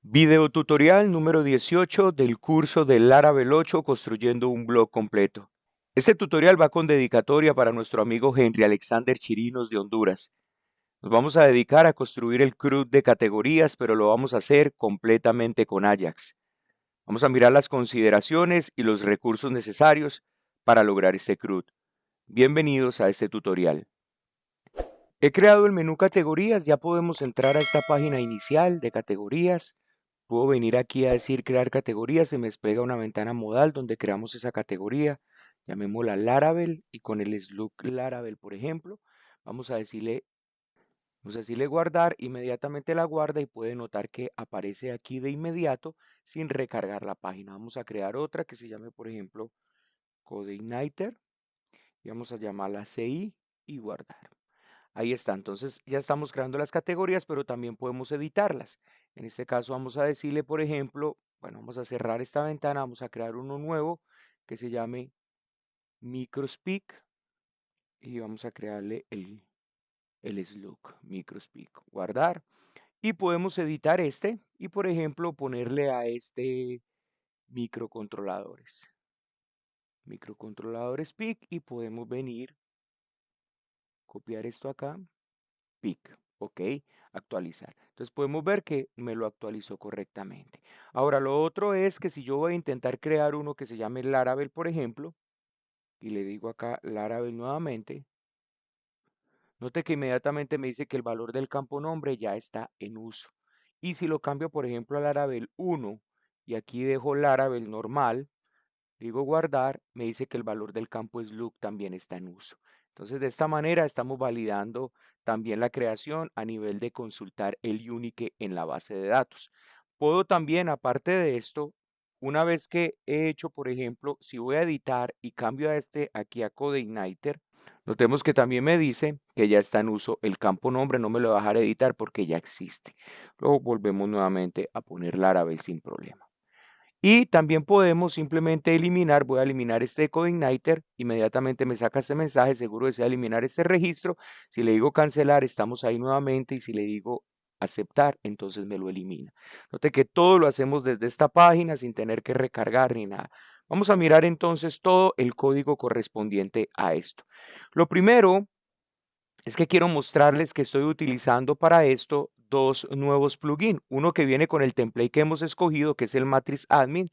Video tutorial número 18 del curso de Laravel 8 construyendo un blog completo. Este tutorial va con dedicatoria para nuestro amigo Henry Alexander Chirinos de Honduras. Nos vamos a dedicar a construir el CRUD de categorías, pero lo vamos a hacer completamente con Ajax. Vamos a mirar las consideraciones y los recursos necesarios para lograr este CRUD. Bienvenidos a este tutorial. He creado el menú categorías, ya podemos entrar a esta página inicial de categorías. Puedo venir aquí a decir crear categorías, se me desplega una ventana modal donde creamos esa categoría, llamémosla Laravel y con el slug Laravel, por ejemplo, vamos a decirle guardar, inmediatamente la guarda y puede notar que aparece aquí de inmediato sin recargar la página. Vamos a crear otra que se llame, por ejemplo, CodeIgniter y vamos a llamarla CI y guardar. Ahí está, entonces ya estamos creando las categorías, pero también podemos editarlas. En este caso vamos a decirle, por ejemplo, bueno, vamos a cerrar esta ventana, vamos a crear uno nuevo que se llame Microspeak y vamos a crearle el slug, Microspeak, guardar. Y podemos editar este y, por ejemplo, ponerle a este microcontroladores Peak y podemos venir, copiar esto acá. Pic, ok, actualizar. Entonces podemos ver que me lo actualizó correctamente. Ahora lo otro es que si yo voy a intentar crear uno que se llame Laravel, por ejemplo, y le digo acá Laravel nuevamente, note que inmediatamente me dice que el valor del campo nombre ya está en uso. Y si lo cambio, por ejemplo, a Laravel 1 y aquí dejo Laravel normal, digo guardar, me dice que el valor del campo slug también está en uso. Entonces, de esta manera estamos validando también la creación a nivel de consultar el unique en la base de datos. Puedo también, aparte de esto, una vez que he hecho, por ejemplo, si voy a editar y cambio a este aquí a CodeIgniter, notemos que también me dice que ya está en uso el campo nombre, no me lo va a dejar editar porque ya existe. Luego volvemos nuevamente a poner Laravel sin problema. Y también podemos simplemente eliminar, voy a eliminar este CodeIgniter, inmediatamente me saca este mensaje, seguro desea eliminar este registro. Si le digo cancelar, estamos ahí nuevamente y si le digo aceptar, entonces me lo elimina. Note que todo lo hacemos desde esta página sin tener que recargar ni nada. Vamos a mirar entonces todo el código correspondiente a esto. Lo primero es que quiero mostrarles que estoy utilizando para esto dos nuevos plugins. Uno que viene con el template que hemos escogido, que es el Matrix Admin,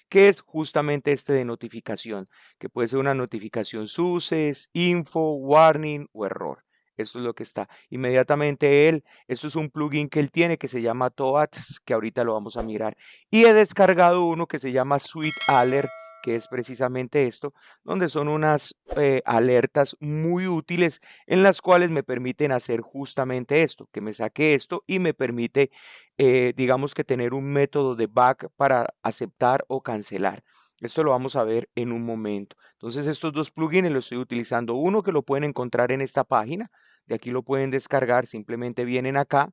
que es justamente este de notificación, que puede ser una notificación suces, info, warning o error. Esto es lo que está. Inmediatamente esto es un plugin que él tiene que se llama Toads, que ahorita lo vamos a mirar. Y he descargado uno que se llama Sweet Alert, que es precisamente esto, donde son unas alertas muy útiles en las cuales me permiten hacer justamente esto, que me saque esto y me permite, digamos que tener un método de back para aceptar o cancelar. Esto lo vamos a ver en un momento. Entonces estos dos plugins los estoy utilizando. Uno que lo pueden encontrar en esta página, de aquí lo pueden descargar, simplemente vienen acá,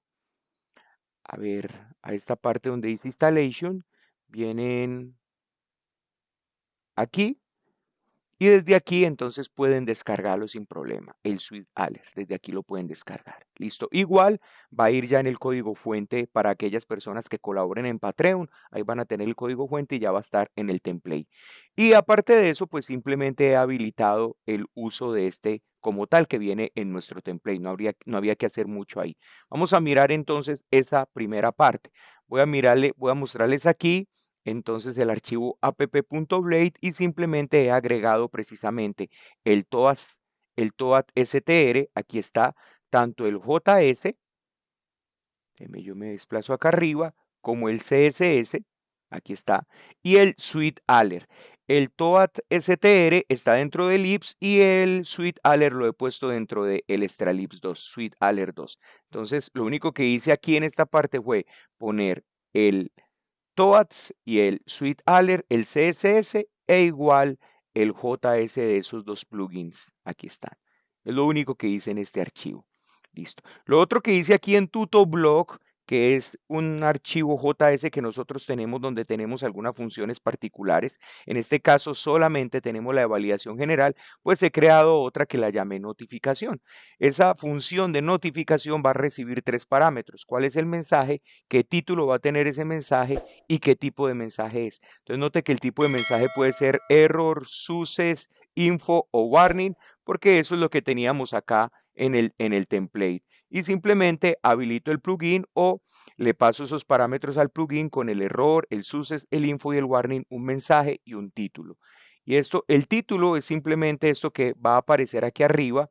a ver, a esta parte donde dice installation, vienen aquí y desde aquí entonces pueden descargarlo sin problema, el Sweet Alert, desde aquí lo pueden descargar. Listo, igual va a ir ya en el código fuente para aquellas personas que colaboren en Patreon, ahí van a tener el código fuente y ya va a estar en el template. Y aparte de eso, pues simplemente he habilitado el uso de este como tal que viene en nuestro template, no había que hacer mucho ahí. Vamos a mirar entonces esa primera parte. Voy a mostrarles aquí entonces el archivo app.blade y simplemente he agregado precisamente el TOAD.str, aquí está tanto el JS, yo me desplazo acá arriba, como el CSS, aquí está, y el Sweet Alert. El TOAD.str está dentro del libs y el Sweet Alert lo he puesto dentro del Extra libs 2, Sweet Alert 2. Entonces, lo único que hice aquí en esta parte fue poner el Toads y el Sweet Alert, el CSS e igual el JS de esos dos plugins. Aquí están. Es lo único que hice en este archivo. Listo. Lo otro que hice aquí en TutoBlog, que es un archivo JS que nosotros tenemos donde tenemos algunas funciones particulares. En este caso solamente tenemos la de validación general, pues he creado otra que la llamé notificación. Esa función de notificación va a recibir tres parámetros. ¿Cuál es el mensaje? ¿Qué título va a tener ese mensaje? ¿Y qué tipo de mensaje es? Entonces note que el tipo de mensaje puede ser error, success, info o warning, porque eso es lo que teníamos acá en el template. Y simplemente habilito el plugin o le paso esos parámetros al plugin con el error, el success, el info y el warning, un mensaje y un título. Y esto, el título es simplemente esto que va a aparecer aquí arriba.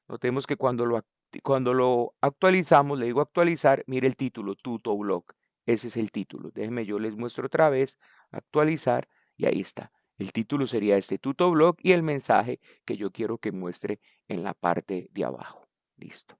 Notemos que cuando lo actualizamos, le digo actualizar, mire el título, tutoblog. Ese es el título. Déjenme, yo les muestro otra vez, actualizar, y ahí está. El título sería este tutoblog y el mensaje que yo quiero que muestre en la parte de abajo. Listo.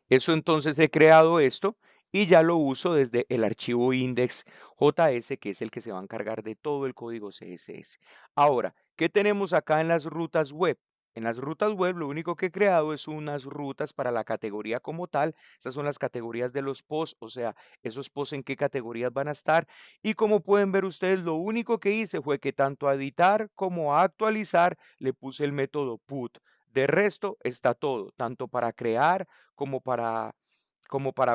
Eso entonces he creado esto y ya lo uso desde el archivo index.js, que es el que se va a encargar de todo el código CSS. Ahora, ¿qué tenemos acá en las rutas web? En las rutas web lo único que he creado es unas rutas para la categoría como tal. Estas son las categorías de los posts, o sea, esos posts en qué categorías van a estar. Y como pueden ver ustedes, lo único que hice fue que tanto a editar como a actualizar le puse el método put. De resto está todo, tanto para crear como para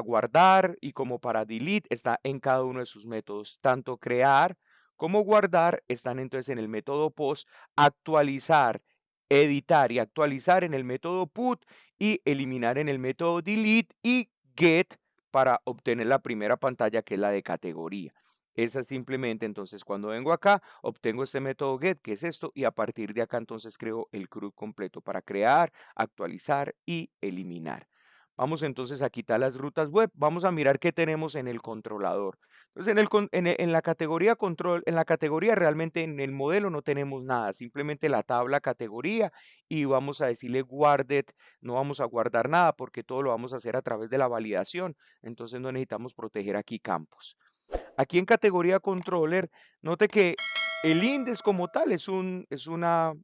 guardar y como para delete, está en cada uno de sus métodos. Tanto crear como guardar están entonces en el método post, actualizar, editar y actualizar en el método put y eliminar en el método delete y get para obtener la primera pantalla que es la de categoría. Esa simplemente, entonces, cuando vengo acá, obtengo este método get, que es esto, y a partir de acá, entonces, creo el CRUD completo para crear, actualizar y eliminar. Vamos entonces a quitar las rutas web. Vamos a mirar qué tenemos en el controlador. Entonces, en la categoría control, en la categoría realmente en el modelo no tenemos nada, simplemente la tabla categoría y vamos a decirle guarded, no vamos a guardar nada porque todo lo vamos a hacer a través de la validación. Entonces no necesitamos proteger aquí campos. Aquí en categoría controller, note que el index como tal es un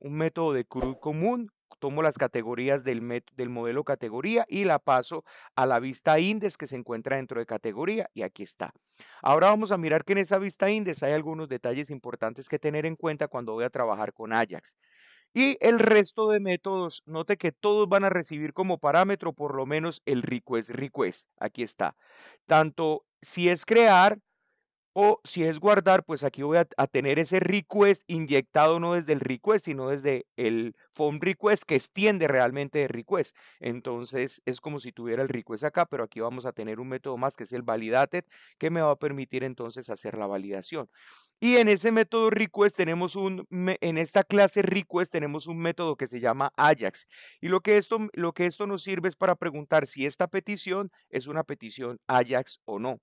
método de CRUD común. Tomo las categorías del modelo categoría y la paso a la vista index que se encuentra dentro de categoría y aquí está. Ahora vamos a mirar que en esa vista index hay algunos detalles importantes que tener en cuenta cuando voy a trabajar con Ajax. Y el resto de métodos, note que todos van a recibir como parámetro por lo menos el request. Aquí está. Tanto si es crear o si es guardar, pues aquí voy a tener ese request inyectado no desde el request, sino desde el phone request que extiende realmente de request. Entonces es como si tuviera el request acá, pero aquí vamos a tener un método más que es el validated, que me va a permitir entonces hacer la validación. Y en ese método request en esta clase request tenemos un método que se llama Ajax. Y lo que esto nos sirve es para preguntar si esta petición es una petición Ajax o no.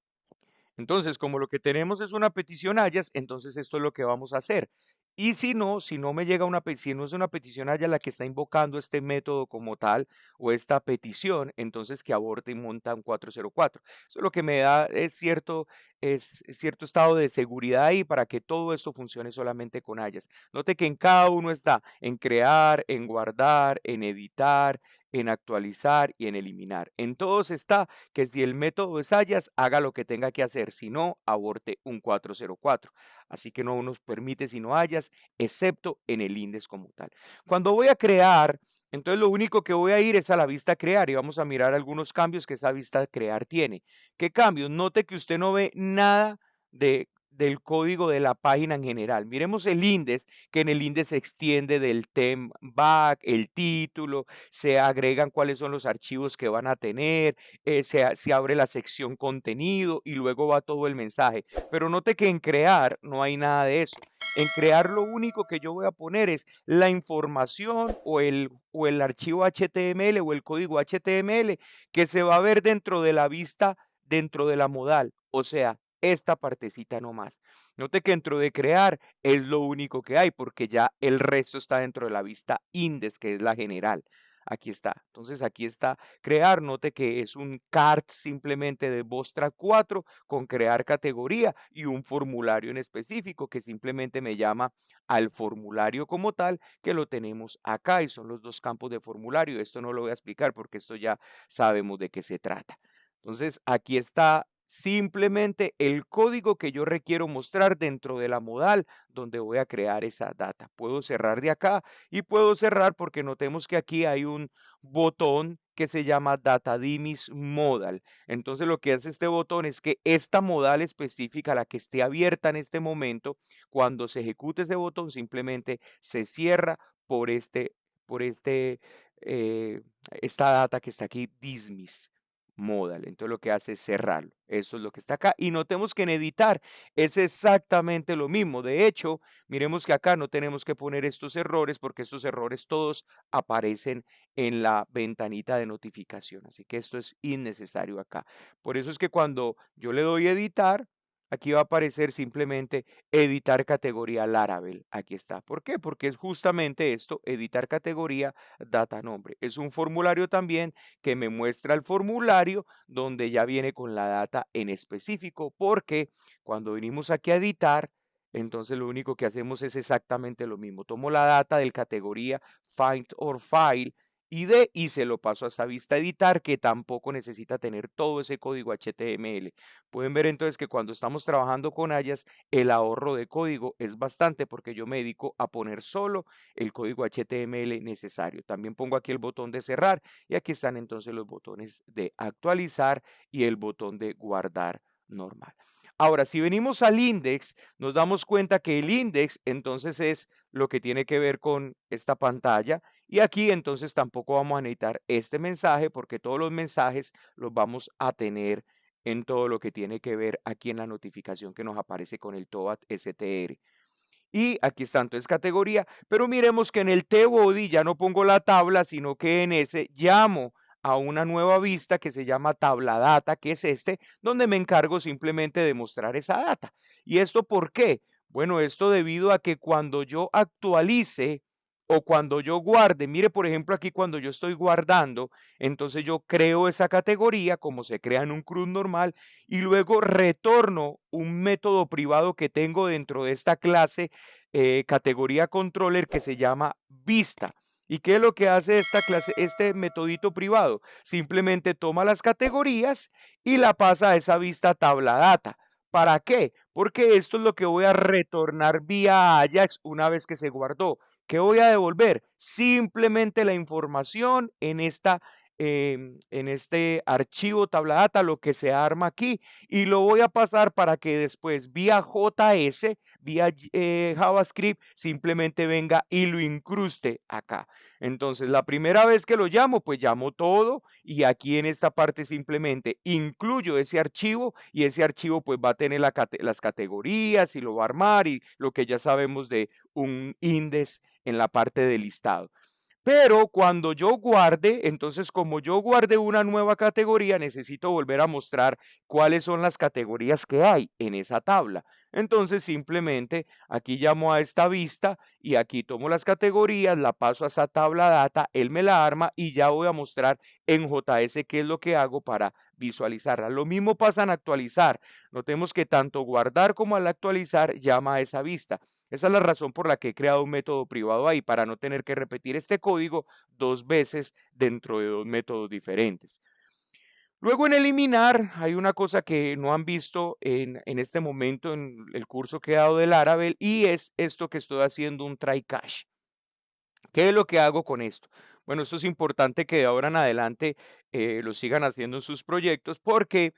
Entonces, como lo que tenemos es una petición Hayas, entonces esto es lo que vamos a hacer. Y si no me llega si no es una petición Hayas la que está invocando este método como tal o esta petición, entonces que aborte y monta un 404. Eso lo que me da es cierto estado de seguridad ahí para que todo esto funcione solamente con Hayas. Note que en cada uno está en crear, en guardar, en editar, en actualizar y en eliminar. En todos está que si el método es Hayas, haga lo que tenga que hacer, si no, aborte un 404. Así que no nos permite si no Hayas, excepto en el index como tal. Cuando voy a crear, entonces lo único que voy a ir es a la vista crear y vamos a mirar algunos cambios que esa vista crear tiene. ¿Qué cambios? Note que usted no ve nada del código de la página en general. Miremos el index, que en el index se extiende del theme back, el título, se agregan cuáles son los archivos que van a tener, se abre la sección contenido y luego va todo el mensaje. Pero note que en crear no hay nada de eso. En crear lo único que yo voy a poner es la información o el archivo HTML o el código HTML que se va a ver dentro de la vista, dentro de la modal. O sea, esta partecita nomás. Note que dentro de crear es lo único que hay porque ya el resto está dentro de la vista index, que es la general. Aquí está. Entonces aquí está crear. Note que es un cart simplemente de Vostra 4 con crear categoría y un formulario en específico que simplemente me llama al formulario como tal que lo tenemos acá y son los dos campos de formulario. Esto no lo voy a explicar porque esto ya sabemos de qué se trata. Entonces, aquí está simplemente el código que yo requiero mostrar dentro de la modal donde voy a crear esa data. Puedo cerrar de acá y puedo cerrar porque notemos que aquí hay un botón que se llama Data Dimis Modal. Entonces, lo que hace este botón es que esta modal específica, la que esté abierta en este momento, cuando se ejecute ese botón, simplemente se cierra por por este, eh, esta data que está aquí, dismiss modal. Entonces lo que hace es cerrarlo. Eso es lo que está acá. Y notemos que en editar es exactamente lo mismo. De hecho, miremos que acá no tenemos que poner estos errores porque estos errores todos aparecen en la ventanita de notificación. Así que esto es innecesario acá. Por eso es que cuando yo le doy editar, aquí va a aparecer simplemente editar categoría Laravel. Aquí está. ¿Por qué? Porque es justamente esto, editar categoría data nombre. Es un formulario también que me muestra el formulario donde ya viene con la data en específico, porque cuando venimos aquí a editar, entonces lo único que hacemos es exactamente lo mismo. Tomo la data del categoría find or file ID y se lo paso a esa vista editar que tampoco necesita tener todo ese código HTML. Pueden ver entonces que cuando estamos trabajando con Ajax, el ahorro de código es bastante porque yo me dedico a poner solo el código HTML necesario. También pongo aquí el botón de cerrar y aquí están entonces los botones de actualizar y el botón de guardar normal. Ahora, si venimos al index, nos damos cuenta que el index entonces es lo que tiene que ver con esta pantalla y aquí entonces tampoco vamos a necesitar este mensaje porque todos los mensajes los vamos a tener en todo lo que tiene que ver aquí en la notificación que nos aparece con el TOAT STR. Y aquí está entonces categoría, pero miremos que en el T-Body ya no pongo la tabla, sino que en ese llamo a una nueva vista que se llama tabla data, que es donde me encargo simplemente de mostrar esa data. ¿Y esto por qué? Bueno, esto debido a que cuando yo actualice o cuando yo guarde, mire por ejemplo aquí cuando yo estoy guardando, entonces yo creo esa categoría como se crea en un CRUD normal y luego retorno un método privado que tengo dentro de esta clase categoría controller que se llama vista. ¿Y qué es lo que hace esta clase, este metodito privado? Simplemente toma las categorías y la pasa a esa vista tabla data. ¿Para qué? Porque esto es lo que voy a retornar vía Ajax una vez que se guardó. ¿Qué voy a devolver? Simplemente la información en este archivo tabla data, lo que se arma aquí, y lo voy a pasar para que después vía JS, vía JavaScript, simplemente venga y lo incruste acá. Entonces, la primera vez que lo llamo, pues llamo todo y aquí en esta parte simplemente incluyo ese archivo y ese archivo pues va a tener las categorías y lo va a armar y lo que ya sabemos de un index en la parte de listado. Pero cuando yo guarde, entonces como yo guarde una nueva categoría, necesito volver a mostrar cuáles son las categorías que hay en esa tabla. Entonces simplemente aquí llamo a esta vista y aquí tomo las categorías, la paso a esa tabla data, él me la arma y ya voy a mostrar en JS qué es lo que hago para visualizarla. Lo mismo pasa en actualizar. Notemos que tanto guardar como al actualizar llama a esa vista. Esa es la razón por la que he creado un método privado ahí, para no tener que repetir este código dos veces dentro de dos métodos diferentes. Luego en eliminar hay una cosa que no han visto en este momento en el curso que he dado del Laravel y es esto que estoy haciendo un try catch. ¿Qué es lo que hago con esto? Bueno, esto es importante que de ahora en adelante lo sigan haciendo en sus proyectos porque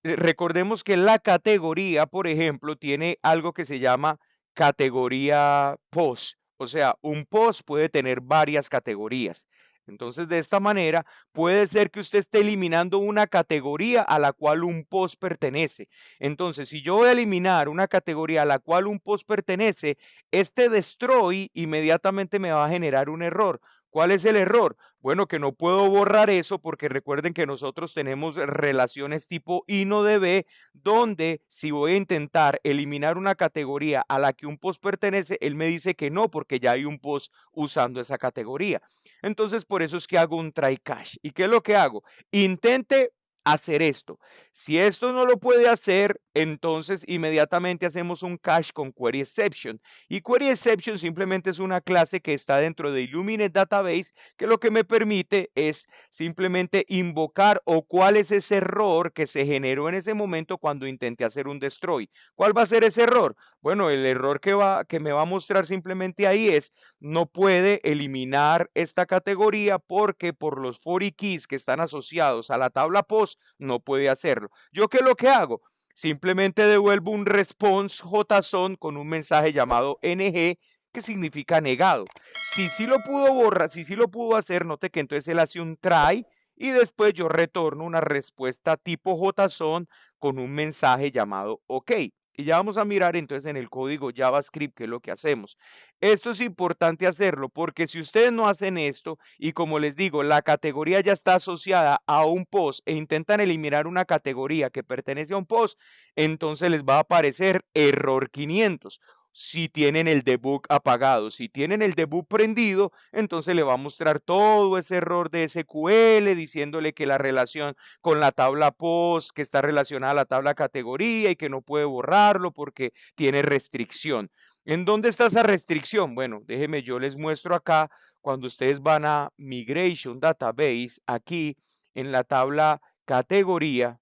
recordemos que la categoría, por ejemplo, tiene algo que se llama categoría post. O sea, un post puede tener varias categorías. Entonces, de esta manera, puede ser que usted esté eliminando una categoría a la cual un post pertenece. Entonces, si yo voy a eliminar una categoría a la cual un post pertenece, este destroy inmediatamente me va a generar un error. ¿Cuál es el error? Bueno, que no puedo borrar eso porque recuerden que nosotros tenemos relaciones tipo INODB, donde si voy a intentar eliminar una categoría a la que un post pertenece, él me dice que no porque ya hay un post usando esa categoría. Entonces, por eso es que hago un try catch. ¿Y qué es lo que hago? Intente hacer esto. Si esto no lo puede hacer, entonces inmediatamente hacemos un cache con Query Exception. Y Query Exception simplemente es una clase que está dentro de Illuminate Database que lo que me permite es simplemente invocar o cuál es ese error que se generó en ese momento cuando intenté hacer un destroy. ¿Cuál va a ser ese error? Bueno, el error que me va a mostrar simplemente ahí es no puede eliminar esta categoría porque por los 40 keys que están asociados a la tabla post no puede hacerlo. ¿Yo qué es lo que hago? Simplemente devuelvo un response JSON con un mensaje llamado NG que significa negado. Si sí lo pudo borrar, si sí lo pudo hacer, note que entonces él hace un try y después yo retorno una respuesta tipo JSON con un mensaje llamado OK. Y ya vamos a mirar entonces en el código JavaScript qué es lo que hacemos. Esto es importante hacerlo porque si ustedes no hacen esto y como les digo, la categoría ya está asociada a un post e intentan eliminar una categoría que pertenece a un post, entonces les va a aparecer error 500 si tienen el debug apagado. Si tienen el debug prendido, entonces le va a mostrar todo ese error de SQL diciéndole que la relación con la tabla post, que está relacionada a la tabla categoría y que no puede borrarlo porque tiene restricción. ¿En dónde está esa restricción? Bueno, déjenme, yo les muestro acá cuando ustedes van a Migration Database, aquí en la tabla categoría,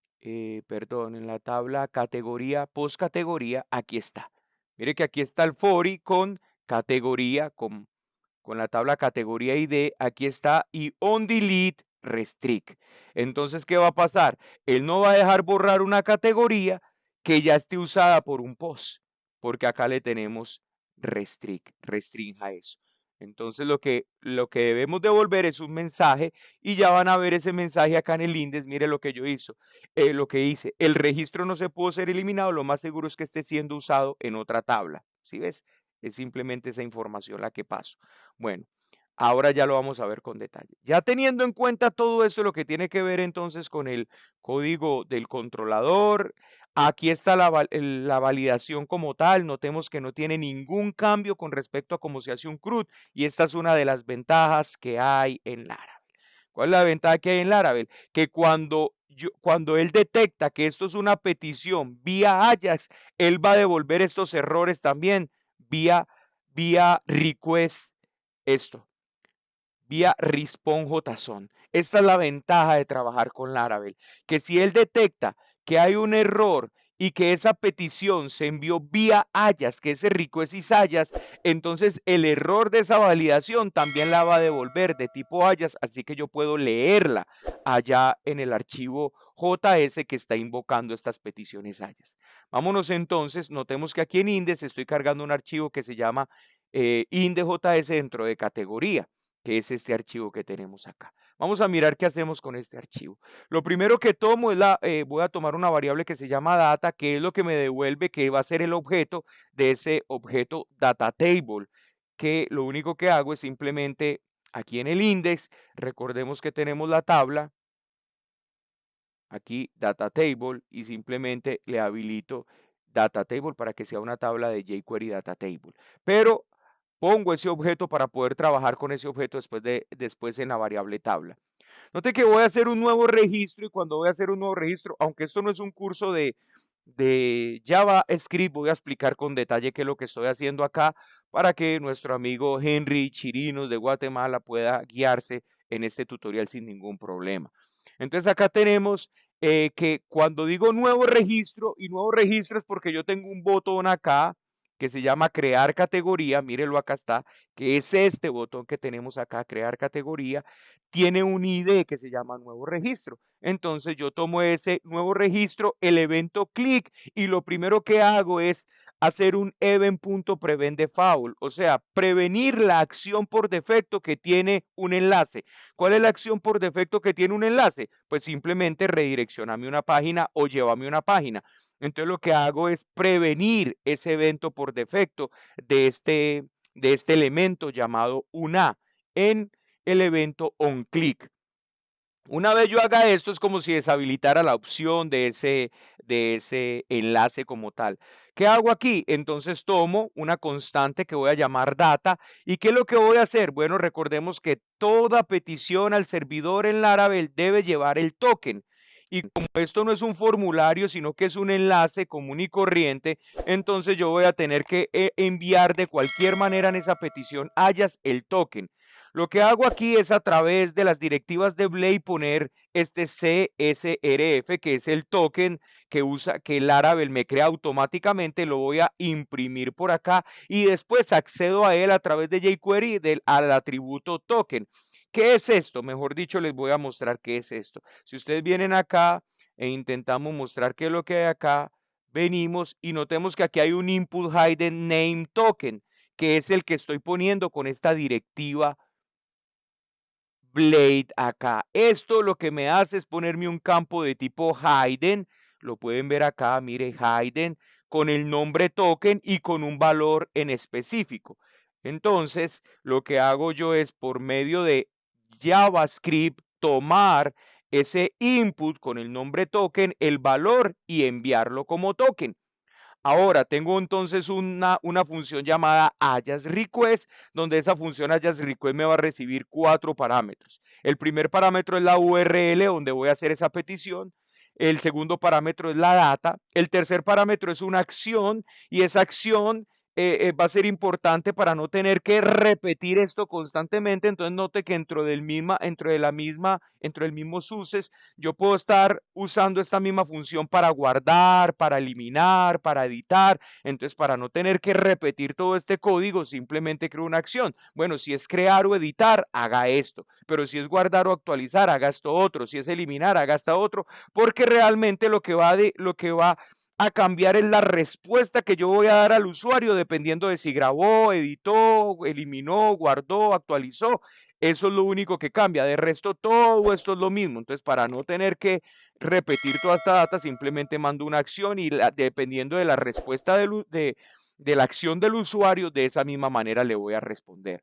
perdón, en la tabla categoría, post categoría, aquí está. Mire que aquí está el FORI con categoría, con la tabla categoría ID, aquí está, y on delete restrict. Entonces, ¿qué va a pasar? Él no va a dejar borrar una categoría que ya esté usada por un post, porque acá le tenemos restrict, restrinja eso. Entonces lo que debemos devolver es un mensaje y ya van a ver ese mensaje acá en el index. Mire lo que yo lo que hice. El registro no se pudo ser eliminado, lo más seguro es que esté siendo usado en otra tabla. ¿Sí ves? Es simplemente esa información la que paso. Bueno, ahora ya lo vamos a ver con detalle. Ya teniendo en cuenta todo eso, lo que tiene que ver entonces con el código del controlador, aquí está la validación como tal. Notemos que no tiene ningún cambio con respecto a cómo se hace un CRUD y esta es una de las ventajas que hay en Laravel. ¿Cuál es la ventaja que hay en Laravel? Que cuando él detecta que esto es una petición vía Ajax, él va a devolver estos errores también vía request esto, vía Response JSON. Esta es la ventaja de trabajar con Laravel, que si él detecta que hay un error y que esa petición se envió vía Ajax, que ese request is Ajax, entonces el error de esa validación también la va a devolver de tipo Ajax, así que yo puedo leerla allá en el archivo JS que está invocando estas peticiones Ajax. Vámonos entonces, notemos que aquí en Index estoy cargando un archivo que se llama index.js dentro de categoría, que es este archivo que tenemos acá. Vamos a mirar qué hacemos con este archivo. Lo primero que tomo es voy a tomar una variable que se llama data, que es lo que me devuelve, que va a ser el objeto de ese objeto data table, que lo único que hago es simplemente aquí en el index, recordemos que tenemos la tabla, aquí data table y simplemente le habilito data table para que sea una tabla de jQuery data table. Pero pongo ese objeto para poder trabajar con ese objeto después en la variable tabla. Note que voy a hacer un nuevo registro y cuando voy a hacer un nuevo registro, aunque esto no es un curso de JavaScript, voy a explicar con detalle qué es lo que estoy haciendo acá para que nuestro amigo Henry Chirinos de Guatemala pueda guiarse en este tutorial sin ningún problema. Entonces acá tenemos que cuando digo nuevo registro, y nuevo registro es porque yo tengo un botón acá que se llama crear categoría, mírelo acá está, que es este botón que tenemos acá, crear categoría, tiene un ID que se llama nuevo registro. Entonces yo tomo ese nuevo registro, el evento clic y lo primero que hago es hacer un event.prevent default, o sea, prevenir la acción por defecto que tiene un enlace. ¿Cuál es la acción por defecto que tiene un enlace? Pues simplemente redireccioname una página o llévame una página. Entonces lo que hago es prevenir ese evento por defecto de este elemento llamado una en el evento onClick. Una vez yo haga esto, es como si deshabilitara la opción de ese enlace como tal. ¿Qué hago aquí? Entonces tomo una constante que voy a llamar data. ¿Y qué es lo que voy a hacer? Bueno, recordemos que toda petición al servidor en Laravel debe llevar el token. Y como esto no es un formulario, sino que es un enlace común y corriente, entonces yo voy a tener que enviar de cualquier manera en esa petición hayas el token. Lo que hago aquí es a través de las directivas de Blade poner este CSRF, que es el token que el Laravel me crea automáticamente, lo voy a imprimir por acá y después accedo a él a través de jQuery al atributo token. ¿Qué es esto? Mejor dicho, les voy a mostrar qué es esto. Si ustedes vienen acá e intentamos mostrar qué es lo que hay acá, venimos y notemos que aquí hay un input hidden name token, que es el que estoy poniendo con esta directiva Blade acá. Esto lo que me hace es ponerme un campo de tipo hidden, lo pueden ver acá, mire, hidden, con el nombre token y con un valor en específico. Entonces, lo que hago yo es por medio de JavaScript tomar ese input con el nombre token, el valor y enviarlo como token. Ahora tengo entonces una función llamada Ajax Request, donde esa función Ajax Request me va a recibir 4 parámetros. El primer parámetro es la URL donde voy a hacer esa petición. El segundo parámetro es la data. El tercer parámetro es una acción y esa acción va a ser importante para no tener que repetir esto constantemente. Entonces note que dentro del mismo SUSES yo puedo estar usando esta misma función para guardar, para eliminar, para editar. Entonces, para no tener que repetir todo este código, simplemente creo una acción. Bueno, si es crear o editar, haga esto. Pero si es guardar o actualizar, haga esto otro. Si es eliminar, haga esto otro. Porque realmente lo que va a cambiar es la respuesta que yo voy a dar al usuario dependiendo de si grabó, editó, eliminó, guardó, actualizó. Eso es lo único que cambia. De resto, todo esto es lo mismo. Entonces, para no tener que repetir toda esta data, simplemente mando una acción y dependiendo de la respuesta de la acción del usuario, de esa misma manera le voy a responder.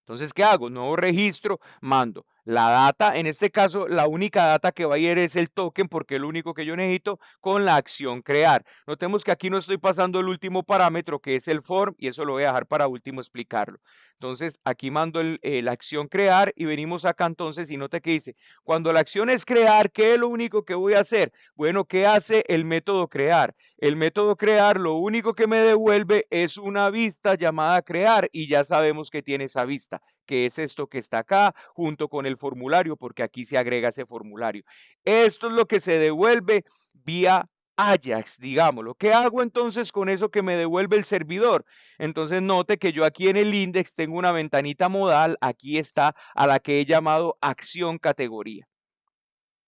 Entonces, ¿qué hago? Nuevo registro, mando la data. En este caso, la única data que va a ir es el token porque es lo único que yo necesito con la acción crear. Notemos que aquí no estoy pasando el último parámetro que es el form y eso lo voy a dejar para último explicarlo. Entonces, aquí mando la acción crear y venimos acá entonces y note que dice, cuando la acción es crear, ¿qué es lo único que voy a hacer? Bueno, ¿qué hace el método crear? El método crear lo único que me devuelve es una vista llamada crear y ya sabemos que tiene esa vista, que es esto que está acá junto con el formulario, porque aquí se agrega ese formulario. Esto es lo que se devuelve vía Ajax, digámoslo. ¿Qué hago entonces con eso que me devuelve el servidor? Entonces note que yo aquí en el index tengo una ventanita modal, aquí está a la que he llamado acción categoría.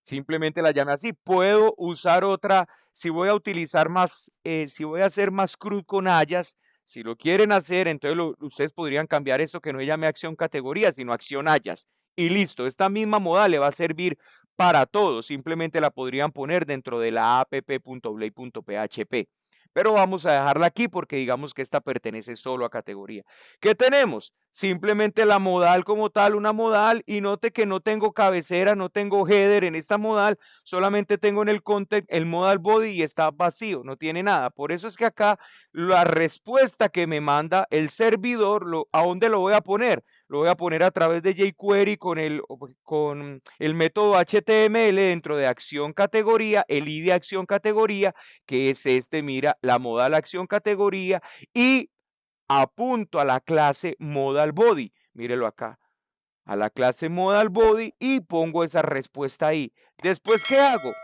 Simplemente la llame así. Puedo usar otra, si voy a utilizar más, si voy a hacer más CRUD con Ajax, si lo quieren hacer, entonces ustedes podrían cambiar eso que no llame acción categoría, sino acción Ajax. Y listo, esta misma moda le va a servir para todo. Simplemente la podrían poner dentro de la app.blade.php. Pero vamos a dejarla aquí porque digamos que esta pertenece solo a categoría. ¿Qué tenemos? Simplemente la modal como tal, una modal, y note que no tengo cabecera, no tengo header en esta modal, solamente tengo en el content el modal body y está vacío, no tiene nada. Por eso es que acá la respuesta que me manda el servidor, ¿a dónde lo voy a poner? Lo voy a poner a través de jQuery con el método HTML dentro de acción categoría, el ID acción categoría, que es este, mira, la modal acción categoría, y apunto a la clase modal body, mírelo acá, a la clase modal body y pongo esa respuesta ahí. Después, ¿qué hago?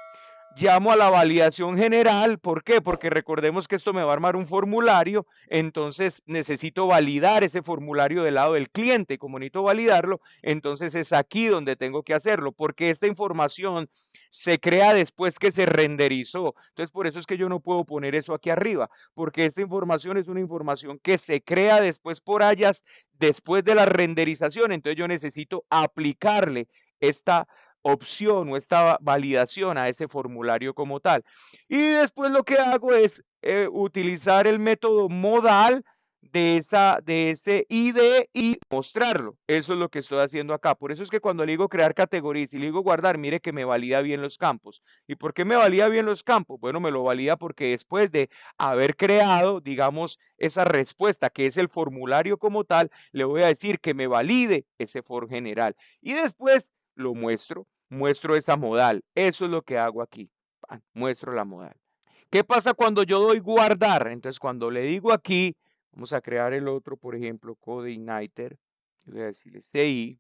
Llamo a la validación general, ¿por qué? Porque recordemos que esto me va a armar un formulario, entonces necesito validar ese formulario del lado del cliente, como necesito validarlo, entonces es aquí donde tengo que hacerlo, porque esta información se crea después que se renderizó, entonces por eso es que yo no puedo poner eso aquí arriba, porque esta información es una información que se crea después por Ajax, después de la renderización, entonces yo necesito aplicarle esta opción o esta validación a ese formulario como tal. Y después lo que hago es utilizar el método modal de ese ID y mostrarlo. Eso es lo que estoy haciendo acá. Por eso es que cuando le digo crear categorías y le digo guardar, mire que me valida bien los campos. ¿Y por qué me valida bien los campos? Bueno, me lo valida porque después de haber creado, digamos, esa respuesta que es el formulario como tal, le voy a decir que me valide ese for general. Y después lo muestro. muestro esta modal. Eso es lo que hago aquí. Muestro la modal. ¿Qué pasa cuando yo doy guardar? Entonces, cuando le digo aquí, vamos a crear el otro, por ejemplo, CodeIgniter. Voy a decirle CI.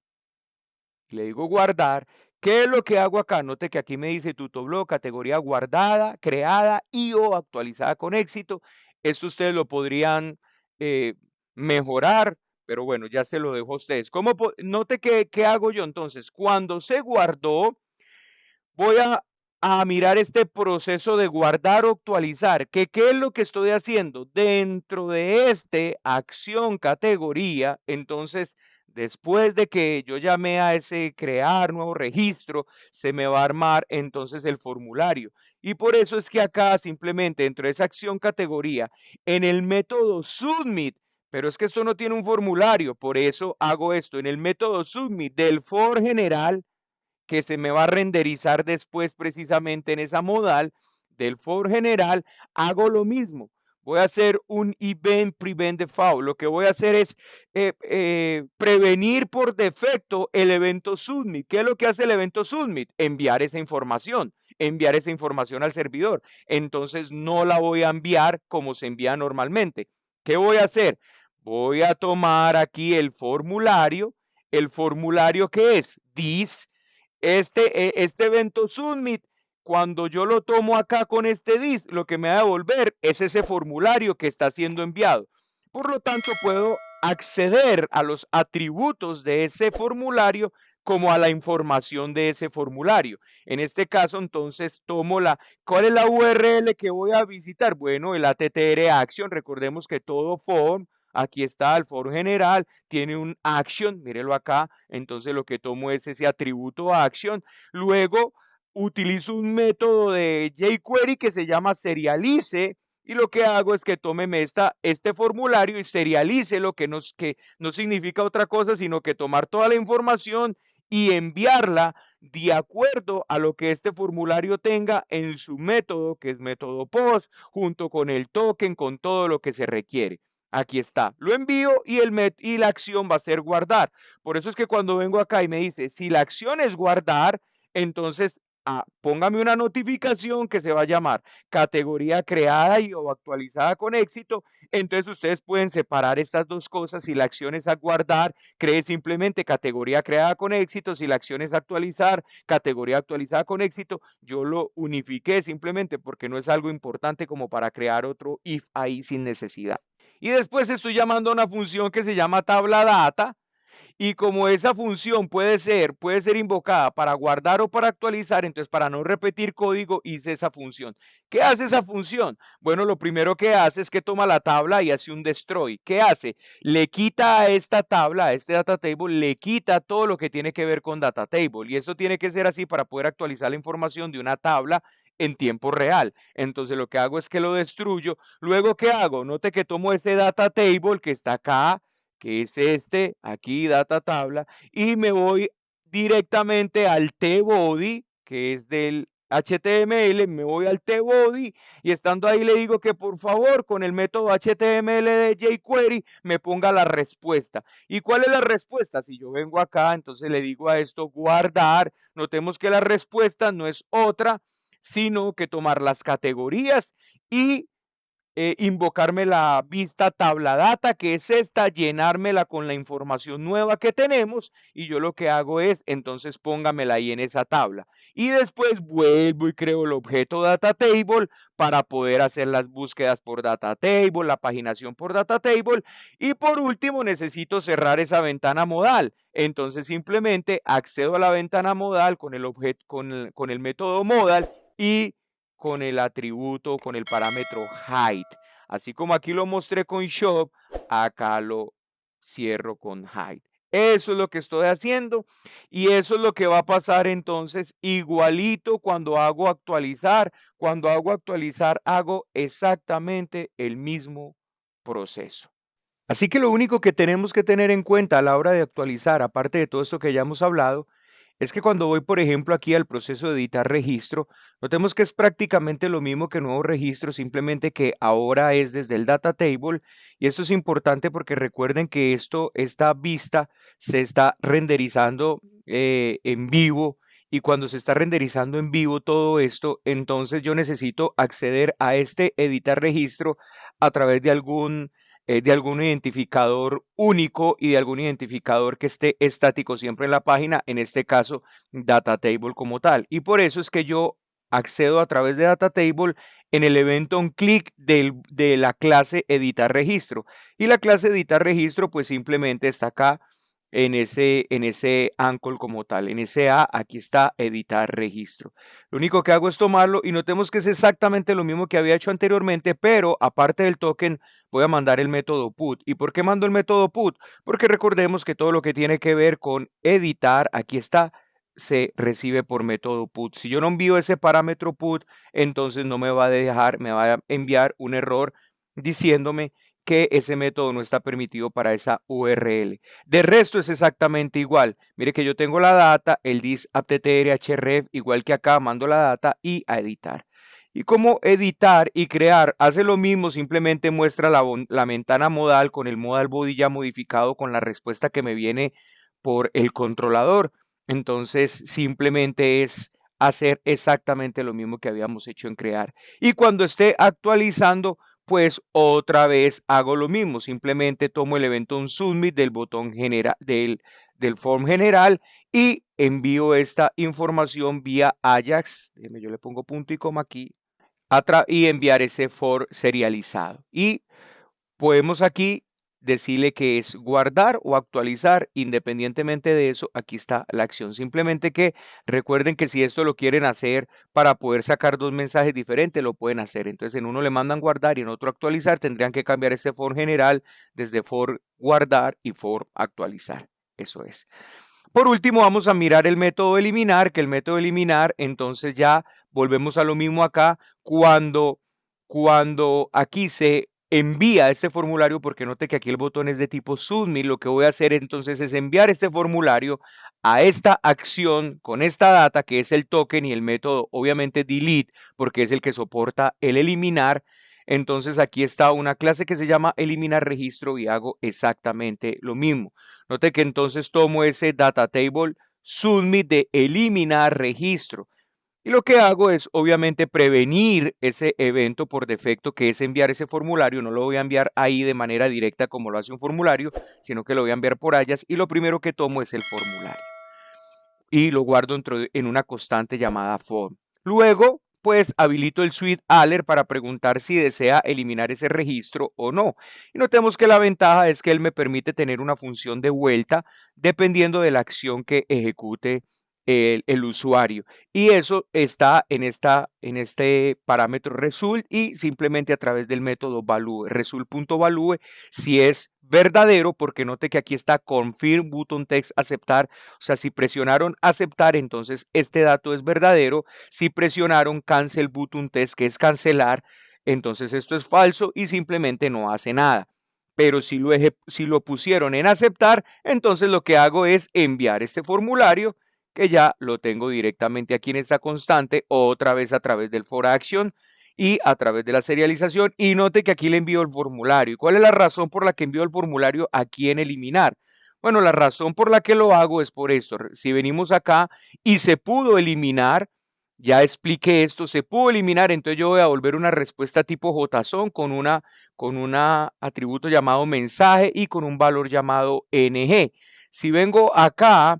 Le digo guardar. ¿Qué es lo que hago acá? Note que aquí me dice Tutoblog, categoría guardada, creada y o actualizada con éxito. Esto ustedes lo podrían eh, mejorar, pero bueno, ya se lo dejo a ustedes. Note que, ¿qué hago yo entonces? Cuando se guardó, voy a mirar este proceso de guardar o actualizar, que qué es lo que estoy haciendo dentro de este acción categoría. Entonces, después de que yo llamé a ese crear nuevo registro, se me va a armar entonces el formulario. Y por eso es que acá simplemente dentro de esa acción categoría, en el método submit, pero es que esto no tiene un formulario, por eso hago esto en el método submit del for general, que se me va a renderizar después precisamente en esa modal del for general, hago lo mismo. Voy a hacer un event prevent default. Lo que voy a hacer es prevenir por defecto el evento submit. ¿Qué es lo que hace el evento submit? Enviar esa información al servidor. Entonces no la voy a enviar como se envía normalmente. ¿Qué voy a hacer? Voy a tomar aquí el formulario que es this, este evento submit, cuando yo lo tomo acá con este dis, lo que me va a devolver es ese formulario que está siendo enviado. Por lo tanto, puedo acceder a los atributos de ese formulario como a la información de ese formulario. En este caso, entonces, ¿cuál es la URL que voy a visitar? Bueno, el ATTR Action. Recordemos que todo form, aquí está el for general, tiene un action, mírelo acá. Entonces lo que tomo es ese atributo action. Luego utilizo un método de jQuery que se llama serialize, y lo que hago es que tómeme este formulario y serialice, que no significa otra cosa sino que tomar toda la información y enviarla de acuerdo a lo que este formulario tenga en su método, que es método post, junto con el token, con todo lo que se requiere. Aquí está, lo envío y la acción va a ser guardar. Por eso es que cuando vengo acá y me dice, si la acción es guardar, entonces póngame una notificación que se va a llamar categoría creada y o actualizada con éxito. Entonces ustedes pueden separar estas dos cosas. Si la acción es a guardar, cree simplemente categoría creada con éxito. Si la acción es actualizar, categoría actualizada con éxito. Yo lo unifiqué simplemente porque no es algo importante como para crear otro if ahí sin necesidad. Y después estoy llamando a una función que se llama tabla data, y como esa función puede ser invocada para guardar o para actualizar, entonces para no repetir código hice esa función. ¿Qué hace esa función? Bueno, lo primero que hace es que toma la tabla y hace un destroy. ¿Qué hace? Le quita a esta tabla, a este data table, le quita todo lo que tiene que ver con data table, y eso tiene que ser así para poder actualizar la información de una tabla en tiempo real. Entonces lo que hago es que lo destruyo. Luego, ¿qué hago? Note que tomo ese data table que está acá, que es este, aquí data tabla, y me voy directamente al tbody, que es del HTML, me voy al tbody y estando ahí le digo que por favor con el método HTML de jQuery me ponga la respuesta. ¿Y cuál es la respuesta? Si yo vengo acá, entonces le digo a esto guardar. Notemos que la respuesta no es otra, sino que tomar las categorías y invocarme la vista tabla data, que es esta, llenármela con la información nueva que tenemos, y yo lo que hago es, entonces póngamela ahí en esa tabla. Y después vuelvo y creo el objeto data table para poder hacer las búsquedas por data table, la paginación por data table, y por último necesito cerrar esa ventana modal. Entonces simplemente accedo a la ventana modal con el objeto, con el método modal y con el atributo, con el parámetro height. Así como aquí lo mostré con shop, acá lo cierro con height. Eso es lo que estoy haciendo y eso es lo que va a pasar entonces igualito cuando hago actualizar. Cuando hago actualizar hago exactamente el mismo proceso. Así que lo único que tenemos que tener en cuenta a la hora de actualizar, aparte de todo esto que ya hemos hablado, es que cuando voy, por ejemplo, aquí al proceso de editar registro, notemos que es prácticamente lo mismo que nuevo registro, simplemente que ahora es desde el data table. Y esto es importante porque recuerden que esta vista se está renderizando en vivo y cuando se está renderizando en vivo todo esto, entonces yo necesito acceder a este editar registro a través de algún identificador único y de algún identificador que esté estático siempre en la página, en este caso data table como tal. Y por eso es que yo accedo a través de data table en el evento on click de la clase editar registro. Y la clase editar registro pues simplemente está acá en ese ancol como tal, en ese A, aquí está editar registro. Lo único que hago es tomarlo y notemos que es exactamente lo mismo que había hecho anteriormente, pero aparte del token voy a mandar el método put. ¿Y por qué mando el método put? Porque recordemos que todo lo que tiene que ver con editar, aquí está, se recibe por método put. Si yo no envío ese parámetro put, entonces no me va a dejar, me va a enviar un error diciéndome que ese método no está permitido para esa URL. De resto es exactamente igual. Mire que yo tengo la data, el dis apt-href, igual que acá, mando la data y a editar. Y como editar y crear hace lo mismo, simplemente muestra la ventana modal con el modal body ya modificado con la respuesta que me viene por el controlador. Entonces simplemente es hacer exactamente lo mismo que habíamos hecho en crear. Y cuando esté actualizando, pues otra vez hago lo mismo. Simplemente tomo el evento onSubmit del botón general del form general y envío esta información vía Ajax. Déjeme, yo le pongo punto y coma aquí y enviar ese for serializado. Y podemos aquí decirle que es guardar o actualizar. Independientemente de eso, aquí está la acción. Simplemente que recuerden que si esto lo quieren hacer para poder sacar dos mensajes diferentes, lo pueden hacer. Entonces en uno le mandan guardar y en otro actualizar. Tendrían que cambiar este for general desde for guardar y for actualizar. Eso es. Por último, vamos a mirar el método eliminar, que el método eliminar, entonces ya volvemos a lo mismo acá, cuando aquí se envía este formulario, porque note que aquí el botón es de tipo submit, lo que voy a hacer entonces es enviar este formulario a esta acción con esta data, que es el token y el método, obviamente delete, porque es el que soporta el eliminar. Entonces aquí está una clase que se llama eliminar registro y hago exactamente lo mismo. Note que entonces tomo ese data table submit de eliminar registro. Y lo que hago es obviamente prevenir ese evento por defecto que es enviar ese formulario. No lo voy a enviar ahí de manera directa como lo hace un formulario, sino que lo voy a enviar por Ajax y lo primero que tomo es el formulario y lo guardo en una constante llamada form. Luego, pues habilito el suite alert para preguntar si desea eliminar ese registro o no. Y notemos que la ventaja es que él me permite tener una función de vuelta dependiendo de la acción que ejecute el usuario. Y eso está en este parámetro result y simplemente a través del método value, result.value, si es verdadero, porque note que aquí está confirm button text aceptar, o sea, si presionaron aceptar, entonces este dato es verdadero. Si presionaron cancel button test, que es cancelar, entonces esto es falso y simplemente no hace nada. Pero si lo pusieron en aceptar, entonces lo que hago es enviar este formulario que ya lo tengo directamente aquí en esta constante, otra vez a través del for action y a través de la serialización. Y note que aquí le envío el formulario. ¿Y cuál es la razón por la que envío el formulario aquí en eliminar? Bueno, la razón por la que lo hago es por esto. Si venimos acá y se pudo eliminar, ya expliqué esto, se pudo eliminar, entonces yo voy a volver una respuesta tipo JSON con un atributo llamado mensaje y con un valor llamado NG. Si vengo acá,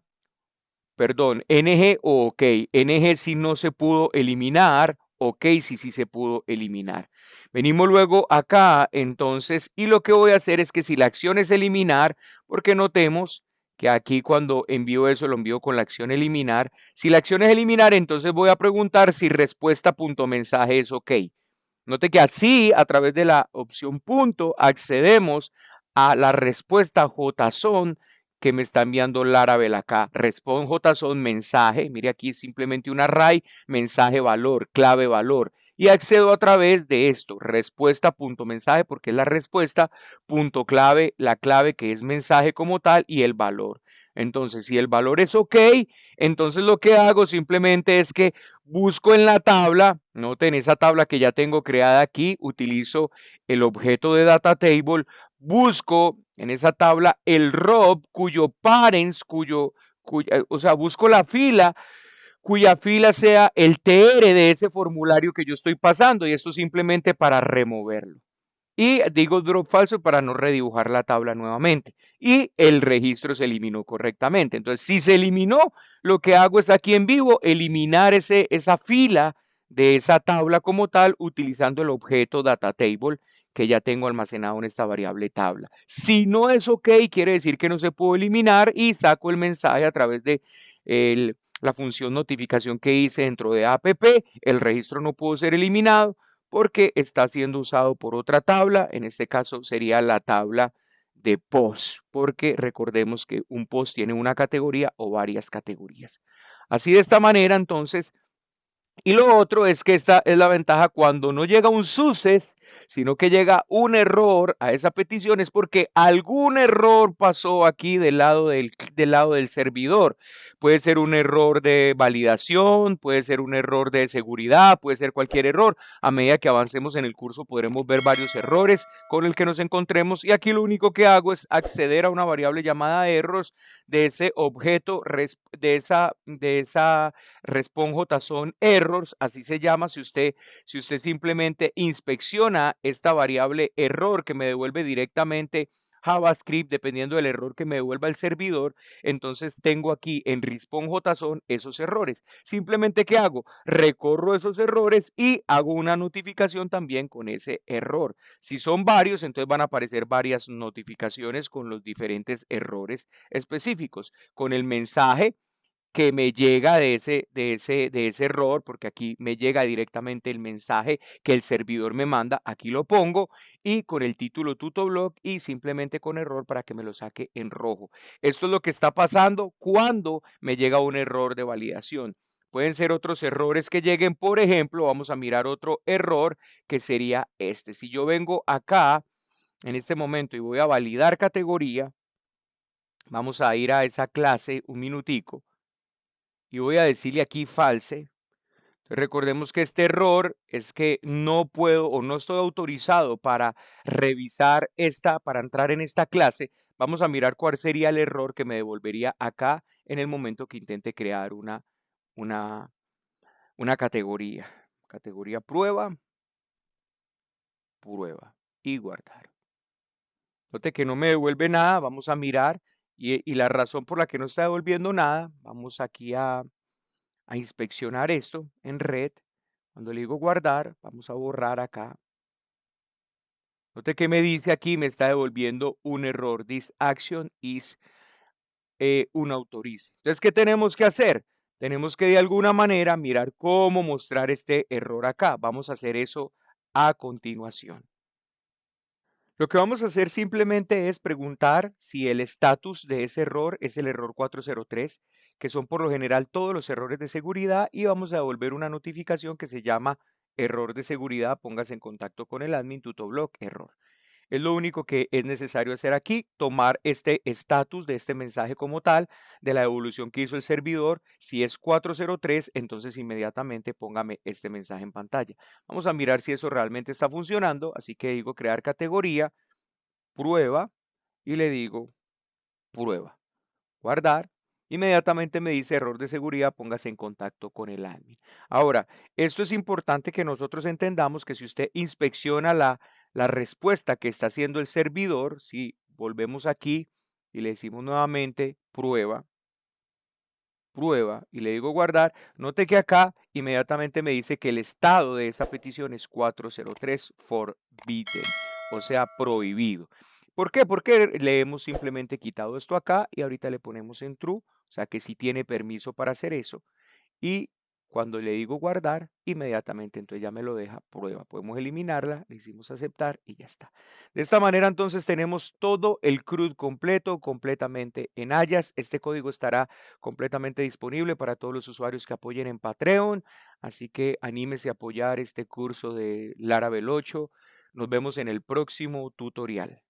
perdón, NG o OK. NG si no se pudo eliminar, OK si sí se pudo eliminar. Venimos luego acá, entonces, y lo que voy a hacer es que si la acción es eliminar, porque notemos que aquí cuando envío eso lo envío con la acción eliminar. Si la acción es eliminar, entonces voy a preguntar si respuesta.mensaje es OK. Note que así, a través de la opción punto, accedemos a la respuesta JSON que me está enviando Laravel acá. Respond JSON mensaje. Mire aquí simplemente un array, mensaje valor, clave valor. Y accedo a través de esto, respuesta.mensaje, porque es la respuesta, punto clave, la clave que es mensaje como tal y el valor. Entonces, si el valor es OK, entonces lo que hago simplemente es que busco en la tabla, noten esa tabla que ya tengo creada aquí, utilizo el objeto de data table, busco en esa tabla el row cuyo parents, o sea, busco la fila cuya fila sea el TR de ese formulario que yo estoy pasando, y esto simplemente para removerlo. Y digo drop falso para no redibujar la tabla nuevamente. Y el registro se eliminó correctamente. Entonces, si se eliminó, lo que hago es aquí en vivo eliminar esa fila de esa tabla como tal utilizando el objeto data table que ya tengo almacenado en esta variable tabla. Si no es ok, quiere decir que no se puede eliminar y saco el mensaje a través de la función notificación que hice dentro de app. El registro no pudo ser eliminado porque está siendo usado por otra tabla, en este caso sería la tabla de post, porque recordemos que un post tiene una categoría o varias categorías. Así de esta manera, entonces, y lo otro es que esta es la ventaja cuando no llega un success, sino que llega un error a esa petición, es porque algún error pasó aquí del lado del servidor. Puede ser un error de validación, puede ser un error de seguridad, puede ser cualquier error. A medida que avancemos en el curso podremos ver varios errores con el que nos encontremos y aquí lo único que hago es acceder a una variable llamada errors de ese objeto, de esa responjo tazón errors, así se llama, si usted simplemente inspecciona esta variable error que me devuelve directamente JavaScript, dependiendo del error que me devuelva el servidor, entonces tengo aquí en responjo.json esos errores. Simplemente, ¿qué hago? Recorro esos errores y hago una notificación también con ese error. Si son varios, entonces van a aparecer varias notificaciones con los diferentes errores específicos. Con el mensaje que me llega de ese error, porque aquí me llega directamente el mensaje que el servidor me manda, aquí lo pongo y con el título tutoblog y simplemente con error para que me lo saque en rojo. Esto es lo que está pasando cuando me llega un error de validación. Pueden ser otros errores que lleguen, por ejemplo, vamos a mirar otro error que sería este. Si yo vengo acá en este momento y voy a validar categoría, vamos a ir a esa clase un minutico y voy a decirle aquí false. Recordemos que este error es que no puedo o no estoy autorizado para revisar para entrar en esta clase. Vamos a mirar cuál sería el error que me devolvería acá en el momento que intente crear una, una categoría. Categoría prueba, prueba y guardar. Note que no me devuelve nada. Vamos a mirar y la razón por la que no está devolviendo nada, vamos aquí a inspeccionar esto en red. Cuando le digo guardar, vamos a borrar acá. Note que me dice aquí, me está devolviendo un error. This action is unauthorize. Entonces, ¿qué tenemos que hacer? Tenemos que de alguna manera mirar cómo mostrar este error acá. Vamos a hacer eso a continuación. Lo que vamos a hacer simplemente es preguntar si el estatus de ese error es el error 403, que son por lo general todos los errores de seguridad, y vamos a devolver una notificación que se llama error de seguridad, póngase en contacto con el admin tutoblog error. Es lo único que es necesario hacer aquí, tomar este estatus de este mensaje como tal, de la devolución que hizo el servidor. Si es 403, entonces inmediatamente póngame este mensaje en pantalla. Vamos a mirar si eso realmente está funcionando, así que digo crear categoría, prueba, y le digo prueba, guardar. Inmediatamente me dice error de seguridad, póngase en contacto con el admin. Ahora, esto es importante que nosotros entendamos que si usted inspecciona la respuesta que está haciendo el servidor, si volvemos aquí y le decimos nuevamente prueba, prueba y le digo guardar, note que acá inmediatamente me dice que el estado de esa petición es 403 forbidden, o sea, prohibido. ¿Por qué? Porque le hemos simplemente quitado esto acá y ahorita le ponemos en true, o sea que sí tiene permiso para hacer eso. Y cuando le digo guardar, inmediatamente entonces ya me lo deja prueba. Podemos eliminarla, le hicimos aceptar y ya está. De esta manera entonces tenemos todo el CRUD completo, completamente en Ajax. Este código estará completamente disponible para todos los usuarios que apoyen en Patreon. Así que anímese a apoyar este curso de Laravel 8. Nos vemos en el próximo tutorial.